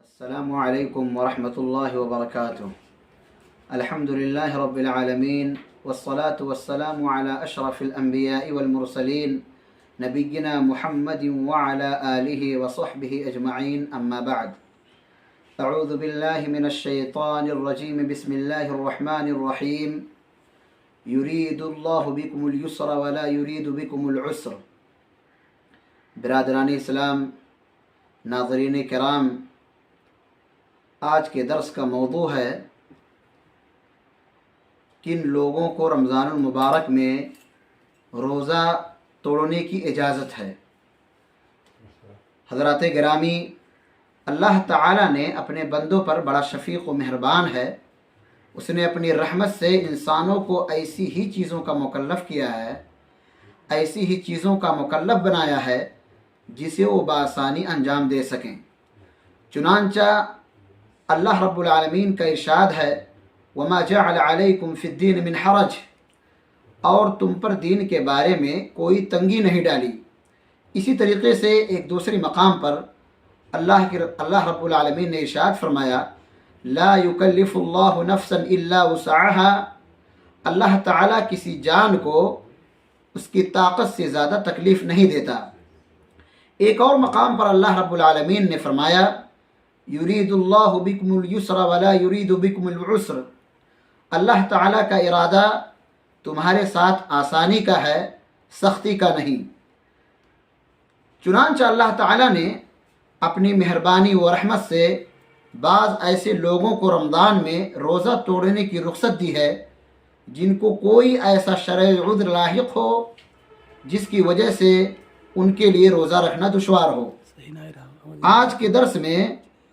السلام علیکم ورحمۃ اللہ وبرکاتہ۔ الحمد للہ رب العالمین والصلاة والسلام علی اشرف الانبیاء والمرسلین نبینا محمد وعلی آلہ وصحبہ اجمعین، اما بعد۔ اعوذ باللہ من الشیطان الرجیم، بسم اللہ الرحمن الرحیم۔ یرید اللہ بکم اليسر ولا یرید بکم العسر۔ برادران اسلام، ناظرین کرام، آج کے درس کا موضوع ہے کن لوگوں کو رمضان المبارک میں روزہ توڑنے کی اجازت ہے۔ حضرات گرامی، اللہ تعالیٰ نے اپنے بندوں پر بڑا شفیق و مہربان ہے۔ اس نے اپنی رحمت سے انسانوں کو ایسی ہی چیزوں کا مکلف کیا ہے، ایسی ہی چیزوں کا مکلف بنایا ہے جسے وہ بآسانی انجام دے سکیں۔ چنانچہ اللہ رب العالمین کا ارشاد ہے، وَمَا جَعَلَ عَلَيْكُمْ فِي الدِّينِ مِنْ حَرَجٍ، اور تم پر دین کے بارے میں کوئی تنگی نہیں ڈالی۔ اسی طریقے سے ایک دوسری مقام پر اللہ رب العالمین نے ارشاد فرمایا، لا یکلف اللہ نفسا الا وسعها، اللہ تعالیٰ کسی جان کو اس کی طاقت سے زیادہ تکلیف نہیں دیتا۔ ایک اور مقام پر اللہ رب العالمین نے فرمایا، یرید اللہ بکم اليسر ولا یرید بکم العسر، اللہ تعالیٰ کا ارادہ تمہارے ساتھ آسانی کا ہے، سختی کا نہیں۔ چنانچہ اللہ تعالیٰ نے اپنی مہربانی و رحمت سے بعض ایسے لوگوں کو رمضان میں روزہ توڑنے کی رخصت دی ہے جن کو کوئی ایسا شرعی عذر لاحق ہو جس کی وجہ سے ان کے لیے روزہ رکھنا دشوار ہو۔ آج کے درس میں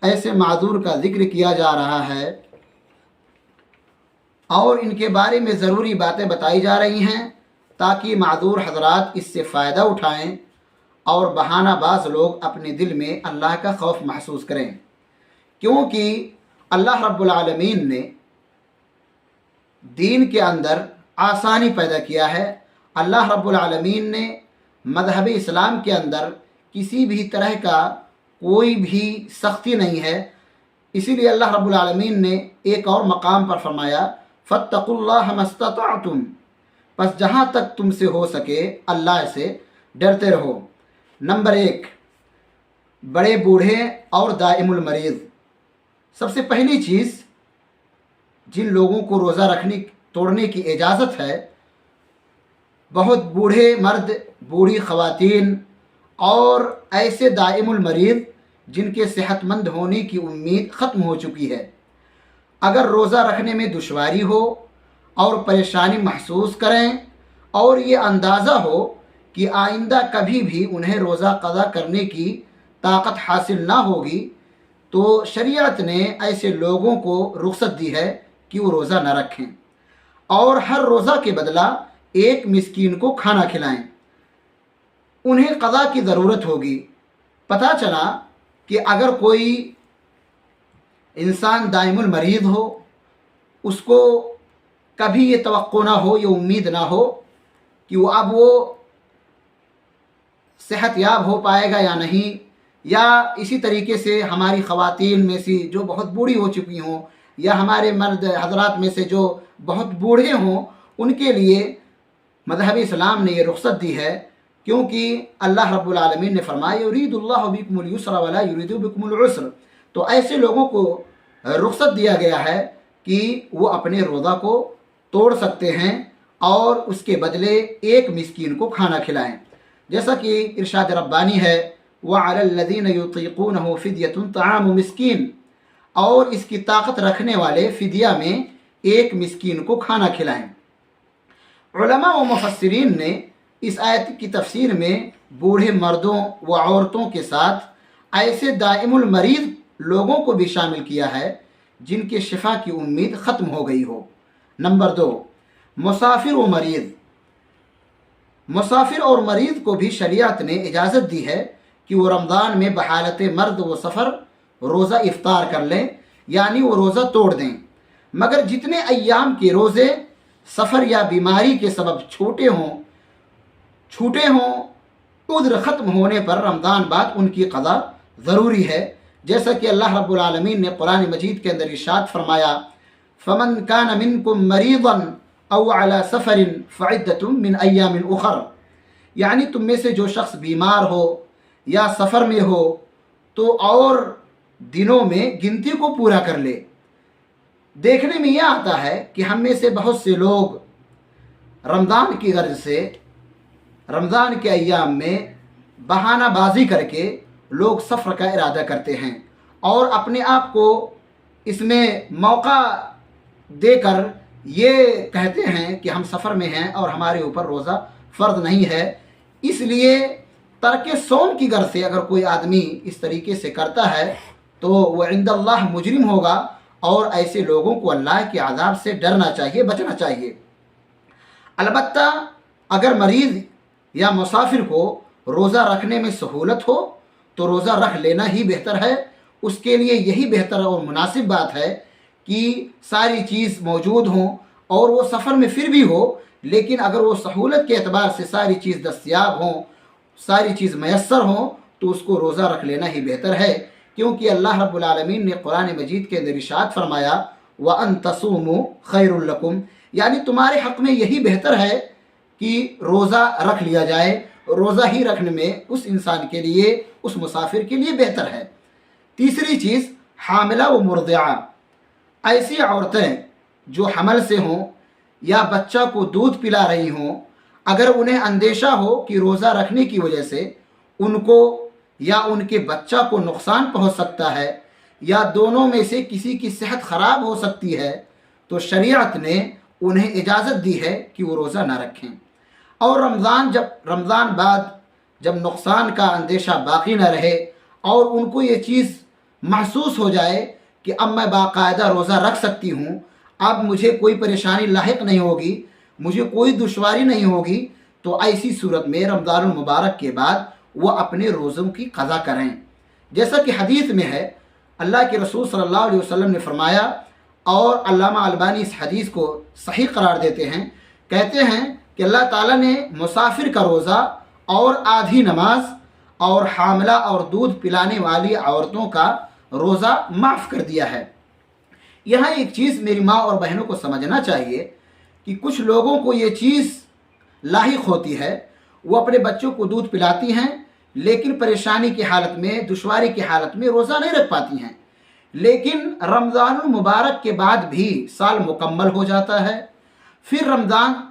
ایسے معذور کا ذکر کیا جا رہا ہے اور ان کے بارے میں ضروری باتیں بتائی جا رہی ہیں تاکہ معذور حضرات اس سے فائدہ اٹھائیں اور بہانہ باز لوگ اپنے دل میں اللہ کا خوف محسوس کریں، کیونکہ اللہ رب العالمین نے دین کے اندر آسانی پیدا کیا ہے۔ اللہ رب العالمین نے مذہب اسلام کے اندر کسی بھی طرح کا کوئی بھی سختی نہیں ہے۔ اسی لیے اللہ رب العالمین نے ایک اور مقام پر فرمایا، فاتقوا اللہ ما استطعتم، پس جہاں تک تم سے ہو سکے اللہ سے ڈرتے رہو۔ نمبر 1، بڑے بوڑھے اور دائم المریض۔ سب سے پہلی چیز جن لوگوں کو روزہ توڑنے کی اجازت ہے، بہت بوڑھے مرد، بوڑھی خواتین اور ایسے دائم المریض جن کے صحت مند ہونے کی امید ختم ہو چکی ہے۔ اگر روزہ رکھنے میں دشواری ہو اور پریشانی محسوس کریں اور یہ اندازہ ہو کہ آئندہ کبھی بھی انہیں روزہ قضا کرنے کی طاقت حاصل نہ ہوگی، تو شریعت نے ایسے لوگوں کو رخصت دی ہے کہ وہ روزہ نہ رکھیں اور ہر روزہ کے بدلہ ایک مسکین کو کھانا کھلائیں۔ انہیں قضا کی ضرورت ہوگی۔ پتہ چلا کہ اگر کوئی انسان دائم المریض ہو، اس کو کبھی یہ توقع نہ ہو، یہ امید نہ ہو کہ وہ صحت یاب ہو پائے گا یا نہیں، یا اسی طریقے سے ہماری خواتین میں سے جو بہت بوڑھی ہو چکی ہوں یا ہمارے مرد حضرات میں سے جو بہت بوڑھے ہوں، ان کے لیے مذہب اسلام نے یہ رخصت دی ہے، کیونکہ اللہ رب العالمین نے فرمایا، یرید اللہ بکم اليسر ولا یرید بکم العسر، تو ایسے لوگوں کو رخصت دیا گیا ہے کہ وہ اپنے روزہ کو توڑ سکتے ہیں اور اس کے بدلے ایک مسکین کو کھانا کھلائیں۔ جیسا کہ ارشاد ربانی ہے، وَعَلَى الَّذِينَ يُطِيقُونَهُ فِدْيَةٌ طَعَامُ مِسْكِينٍ، اور اس کی طاقت رکھنے والے فدیہ میں ایک مسکین کو کھانا کھلائیں۔ علماء و مفسرین نے اس آیت کی تفسیر میں بوڑھے مردوں و عورتوں کے ساتھ ایسے دائم المریض لوگوں کو بھی شامل کیا ہے جن کے شفا کی امید ختم ہو گئی ہو۔ نمبر 2، مسافر و مریض۔ مسافر اور مریض کو بھی شریعت نے اجازت دی ہے کہ وہ رمضان میں بحالت مرض و سفر روزہ افطار کر لیں، یعنی وہ روزہ توڑ دیں، مگر جتنے ایام کے روزے سفر یا بیماری کے سبب چھوٹے ہوں छूटे हों, उद्र ख़त्म होने पर रमज़ान बाद उनकी क़ज़ा ज़रूरी है। जैसा कि अल्लाह रब्बुल आलमीन ने कुरान मजीद के अंदर इरशाद फरमाया, फ़मन कान मिनकुम मरीज़न औ अला सफ़रिन फ़इद्दतुम मिन अय्यामिन उख़र, यानी तुम में से जो शख्स बीमार हो या सफ़र में हो तो और दिनों में गिनती को पूरा कर ले। देखने में यह आता है कि हम में से बहुत से लोग रमज़ान की गर्ज से रमज़ान के अय्याम में बहानाबाजी करके लोग सफ़र का इरादा करते हैं और अपने आप को इसमें मौका देकर ये कहते हैं कि हम सफ़र में हैं और हमारे ऊपर रोज़ा फ़र्ज नहीं है। इसलिए तर्क सौम की गर्ज से अगर कोई आदमी इस तरीके से करता है तो वह इंदल्लाह मुजरिम होगा और ऐसे लोगों को अल्लाह के अज़ाब से डरना चाहिए, बचना चाहिए। अलबत्ता अगर मरीज़ या मुसाफिर को रोज़ा रखने में सहूलत हो तो रोज़ा रख लेना ही बेहतर है। उसके लिए यही बेहतर और मुनासिब बात है कि सारी चीज़ मौजूद हों और वो सफ़र में फिर भी हो, लेकिन अगर वो सहूलत के एतबार से सारी चीज़ दस्तयाब हों, सारी चीज़ मैसर हों, तो उसको रोज़ा रख लेना ही बेहतर है। क्योंकि अल्लाह रब्बुल आलमीन ने कुरान मजीद के अंदर इरशाद फरमाया, व अन तसूमु खैरुल लकुम, यानी तुम्हारे हक़ में यही बेहतर है कि रोज़ा रख लिया जाए। रोज़ा ही रखने में उस इंसान के लिए, उस मुसाफिर के लिए बेहतर है। तीसरी चीज़, हामिला व मुर्दिआ, ऐसी औरतें जो हमल से हों या बच्चा को दूध पिला रही हों, अगर उन्हें अंदेशा हो कि रोज़ा रखने की वजह से उनको या उनके बच्चा को नुकसान पहुंच सकता है या दोनों में से किसी की सेहत ख़राब हो सकती है, तो शरीयत ने उन्हें इजाज़त दी है कि वो रोज़ा ना रखें। और रमज़ान बाद जब नुकसान का अंदेशा बाकी न रहे और उनको ये चीज़ महसूस हो जाए कि अब मैं बाकायदा रोज़ा रख सकती हूँ, अब मुझे कोई परेशानी लाहिक नहीं होगी, मुझे कोई दुश्वारी नहीं होगी, तो ऐसी सूरत में रमज़ानुल मुबारक के बाद वो अपने रोज़ों की क़ज़ा करें। जैसा कि हदीस में है, अल्लाह के रसूल सल्लल्लाहु अलैहि वसल्लम ने फरमाया, और अल्लामा अलबानी इस हदीस को सही करार देते हैं, कहते हैं कि अल्लाह ताला ने मुसाफिर का रोज़ा और आधी नमाज और हामिला और दूध पिलाने वाली औरतों का रोज़ा माफ़ कर दिया है। यहाँ एक चीज़ मेरी माँ और बहनों को समझना चाहिए कि कुछ लोगों को ये चीज़ लाहिक होती है, वो अपने बच्चों को दूध पिलाती हैं लेकिन परेशानी की हालत में, दुश्वारी की हालत में रोज़ा नहीं रख पाती हैं। लेकिन रमज़ानुल मुबारक के बाद भी साल मुकम्मल हो जाता है, फिर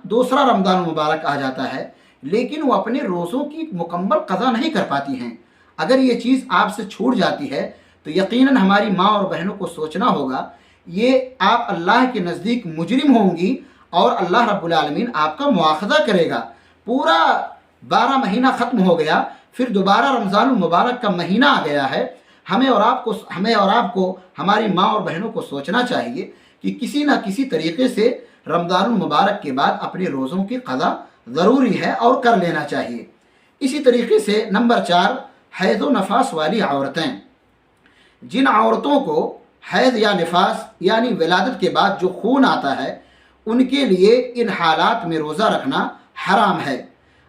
दूसरा रमज़ानुल मुबारक आ जाता है, लेकिन वो अपने रोज़ों की मुकम्मल क़ज़ा नहीं कर पाती हैं। अगर ये चीज़ आपसे छूट जाती है तो यकीनन हमारी माँ और बहनों को सोचना होगा, ये आप अल्लाह के नज़दीक मुजरिम होंगी और अल्लाह रब्बुल आलमीन आपका मुआखज़ा करेगा। पूरा 12 महीना ख़त्म हो गया, फिर दोबारा रमज़ानुल मुबारक का महीना आ गया है। हमें और आपको हमारी माँ और बहनों को सोचना चाहिए कि किसी न किसी तरीक़े से रमज़ानुल मुबारक के बाद अपने रोज़ों की क़ज़ा ज़रूरी है और कर लेना चाहिए। इसी तरीके से नंबर 4, हैज़ व नफास वाली औरतें। जिन औरतों को हैज़ या निफास यानी विलादत के बाद जो खून आता है, उनके लिए इन हालात में रोज़ा रखना हराम है।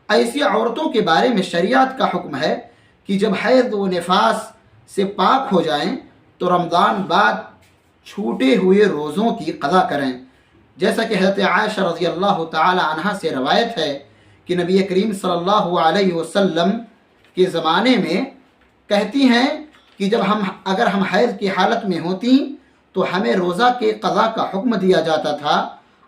ऐसी औरतों के बारे में शरीयत का हुक्म है कि जब हैज़ व निफास से पाक हो जाएं तो रमज़ान बाद छूटे हुए रोज़ों की क़ज़ा करें। जैसा कि हज़रत आयशा रज़ियल्लाहु ताला अन्हा से रवायत है कि नबी करीम सल्लल्लाहु अलैहि वसल्लम के ज़माने में कहती हैं कि अगर हम हैज़ की हालत में होती तो हमें रोज़ा के क़ज़ा का हुक्म दिया जाता था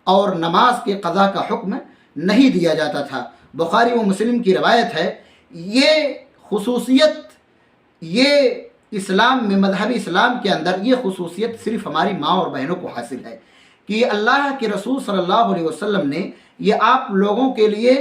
और नमाज के क़ज़ा का हुक्म नहीं दिया जाता था। बुखारी व मुस्लिम की रवायत है। ये खुसूसियत, ये इस्लाम में, मज़हब इस्लाम के अंदर ये खुसूसियत सिर्फ़ हमारी माँ और बहनों को हासिल है कि अल्लाह के रसूल सल्लल्लाहु अलैहि वसल्लम ने ये आप लोगों के लिए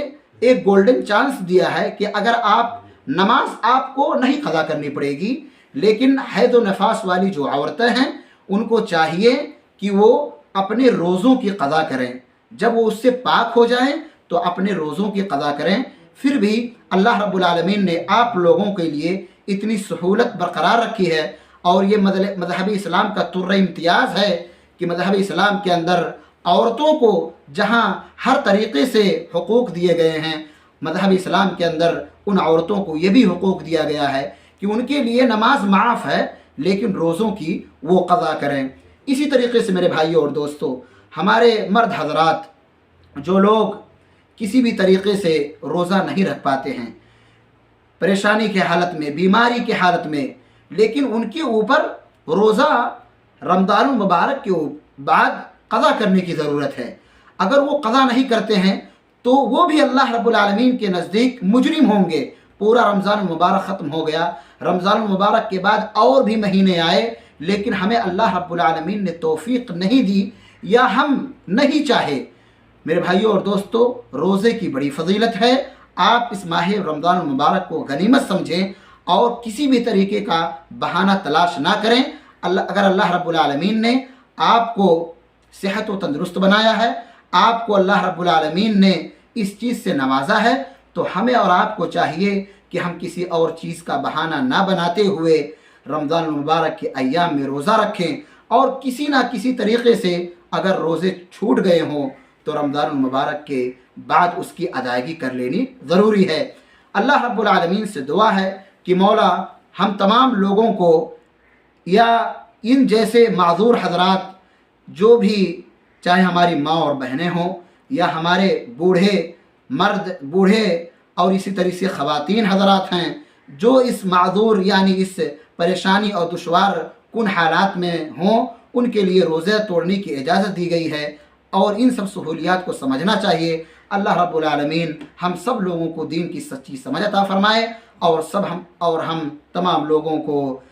एक गोल्डन चांस दिया है कि अगर आप नमाज आपको नहीं क़ज़ा करनी पड़ेगी, लेकिन हैज़ व नफास वाली जो औरतें हैं उनको चाहिए कि वो अपने रोज़ों की क़ज़ा करें। जब वो उससे पाक हो जाएं तो अपने रोज़ों की क़ज़ा करें। फिर भी अल्लाह रब्बुल आलमीन ने आप लोगों के लिए इतनी सहूलत बरकरार रखी है और ये मज़हब इस्लाम का तुर्र इम्तियाज़ है कि मज़हब इस्लाम के अंदर औरतों को जहाँ हर तरीक़े से हुकूक़ दिए गए हैं मज़हब इस्लाम के अंदर उन औरतों को ये भी हुकूक दिया गया है कि उनके लिए नमाज माफ़ है लेकिन रोज़ों की वो क़ज़ा करें। इसी तरीके से मेरे भाइयों और दोस्तों, हमारे मर्द हज़रात जो लोग किसी भी तरीके से रोज़ा नहीं रख पाते हैं, परेशानी की हालत में, बीमारी की हालत में, लेकिन उनके ऊपर रोज़ा रमज़ान मुबारक के बाद क़ज़ा करने की ज़रूरत है। अगर वो क़ज़ा नहीं करते हैं तो वो भी अल्लाह रब्बुल आलमीन के नज़दीक मुजरिम होंगे। पूरा रमज़ान मुबारक ख़त्म हो गया, रमज़ान मुबारक के बाद और भी महीने आए, लेकिन हमें अल्लाह रब्बुल आलमीन ने तौफ़ीक़ नहीं दी या हम नहीं चाहे। मेरे भाइयों और दोस्तों, रोज़े की बड़ी फ़जीलत है। आप इस माह रमज़ान मुबारक को गनीमत समझें और किसी भी तरीके का बहाना तलाश ना करें। अगर अल्लाह रब्बुल आलमीन ने आपको सेहत व तंदुरुस्त बनाया है, आपको अल्लाह रब्बुल आलमीन ने इस चीज़ से नवाजा है, तो हमें और आपको चाहिए कि हम किसी और चीज़ का बहाना ना बनाते हुए रमज़ान मुबारक के अय्याम में रोज़ा रखें और किसी ना किसी तरीके से अगर रोज़े छूट गए हों तो रमज़ान मुबारक के बाद उसकी अदायगी कर लेनी ज़रूरी है। अल्लाह रब्बुल आलमीन से दुआ है कि मौला हम तमाम लोगों को या इन जैसे माज़ूर हज़रात जो भी, चाहे हमारी माँ और बहनें हों या हमारे बूढ़े और इसी तरीके से ख़वातीन हज़रात हैं जो इस माज़ूर यानी इस परेशानी और दुश्वार कुन हालात में हों, उनके लिए रोज़े तोड़ने की इजाज़त दी गई है और इन सब सहूलियात को समझना चाहिए। अल्लाह रब्बुल आलमीन हम सब लोगों को दीन की सच्ची समझ अता फ़रमाए और हम तमाम लोगों को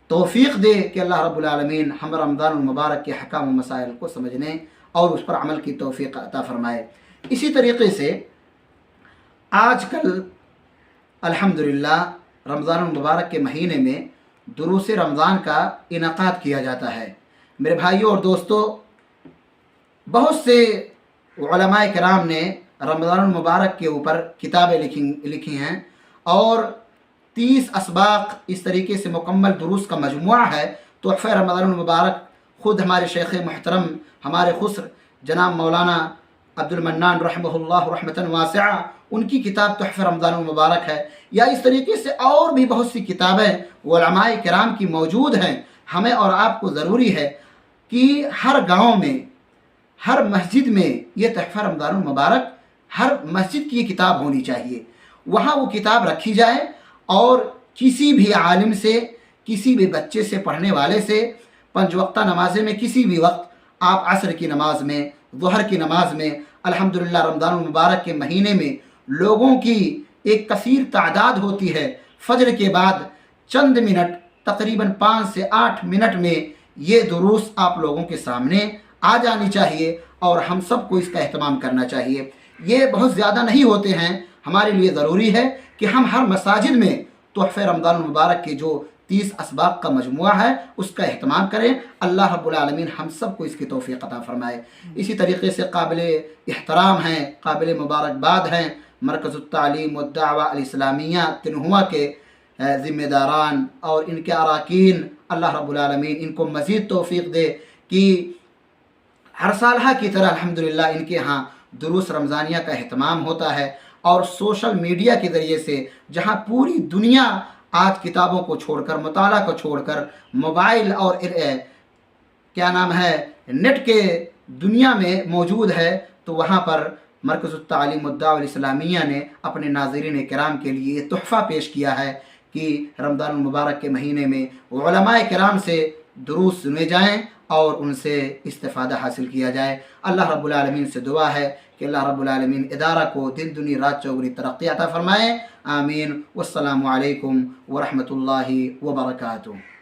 तौफ़ीक़ दे कि अल्लाह रब्बुल आलमीन हम रमज़ान मुबारक के हकाम व मसाइल को समझने और उस पर अमल की तौफ़ीक़ अता फ़रमाए। इसी तरीके से आजकल अल्हम्दुलिल्लाह रमज़ान मुबारक के महीने में दुरूस रमज़ान का इनक़ाद किया जाता है। मेरे भाइयों और दोस्तों, बहुत से उलमाए किराम ने रमज़ान मुबारक के ऊपर किताबें लिखी हैं और 30 असबाक इस तरीके से मुकम्मल दुरूस का मजमुआ है। तोहफ़े रमज़ान मुबारक ख़ुद हमारे शेख़ मुहतरम, हमारे खुस्र जनाब मौलाना अब्दुल मन्नान रहमहुल्लाह रहमतन वासिआ, उनकी किताब तोहफ़े रमज़ान मुबारक है। या इस तरीके से और भी बहुत सी किताबें उलमाए किराम की मौजूद हैं। हमें और आपको ज़रूरी है कि हर गाँव में, हर मस्जिद में ये तोहफ़ा रमज़ान मुबारक, हर मस्जिद की ये किताब होनी चाहिए। वहाँ वो किताब रखी जाए और किसी भी आलिम से, किसी भी बच्चे से, पढ़ने वाले से 5 वक्ता नमाज़ें में किसी भी वक्त आप असर की नमाज में, ज़ुहर की नमाज में, अल्हम्दुलिल्लाह रमज़ान मुबारक के महीने में लोगों की एक कसीर तादाद होती है। फ़जर के बाद चंद मिनट, तकरीबन 5 से 8 मिनट में ये दुरूस आप लोगों के सामने आ जानी चाहिए और हम सबको इसका एहतमाम करना चाहिए। ये बहुत ज़्यादा नहीं होते हैं। हमारे लिए ज़रूरी है कि हम हर मसाजिद में तोहफ़े रमज़ान मुबारक के जो 30 असबाक का मजमुआ है उसका एहतमाम करें। अल्लाह रब्बुल आलमीन हम सबको इसकी तौफ़ीक़ अता फ़रमाए। इसी तरीके से काबिल एहतराम हैं, काबिल मुबारकबाद हैं मरकज़ुत तालीम व दावा अल इस्लामिया तिनहुआ के ज़िम्मेदारान और इनके अराकीन। अल्लाह रब्बुल आलमीन इनको मज़ीद तौफ़ीक़ दे कि हर साल की तरह अल्हम्दुलिल्लाह इनके यहाँ दुरूस रमज़ानिया का एहतमाम होता है और सोशल मीडिया के ज़रिए से जहाँ पूरी दुनिया आज किताबों को छोड़कर, मुताला को छोड़कर मोबाइल और नेट के दुनिया में मौजूद है, तो वहाँ पर मरकज़ुत तालीम व दावा अल इस्लामिया ने अपने नाज़रीन किराम के लिए तोहफ़ा पेश किया है कि रमज़ान मुबारक के महीने में उलमाए किराम से दुरूस सुने जाएँ और उनसे इस्तिफ़ादा हासिल किया जाए। अल्लाह रब्बुल आलमीन से दुआ है कि अल्लाह रब्बुल आलमीन इदारा को दिन दुनी रात चौगुनी तरक्की अता फ़रमाए। आमीन। वस्सलामु अलैकुम व रहमतुल्लाहि व बरकातुहू।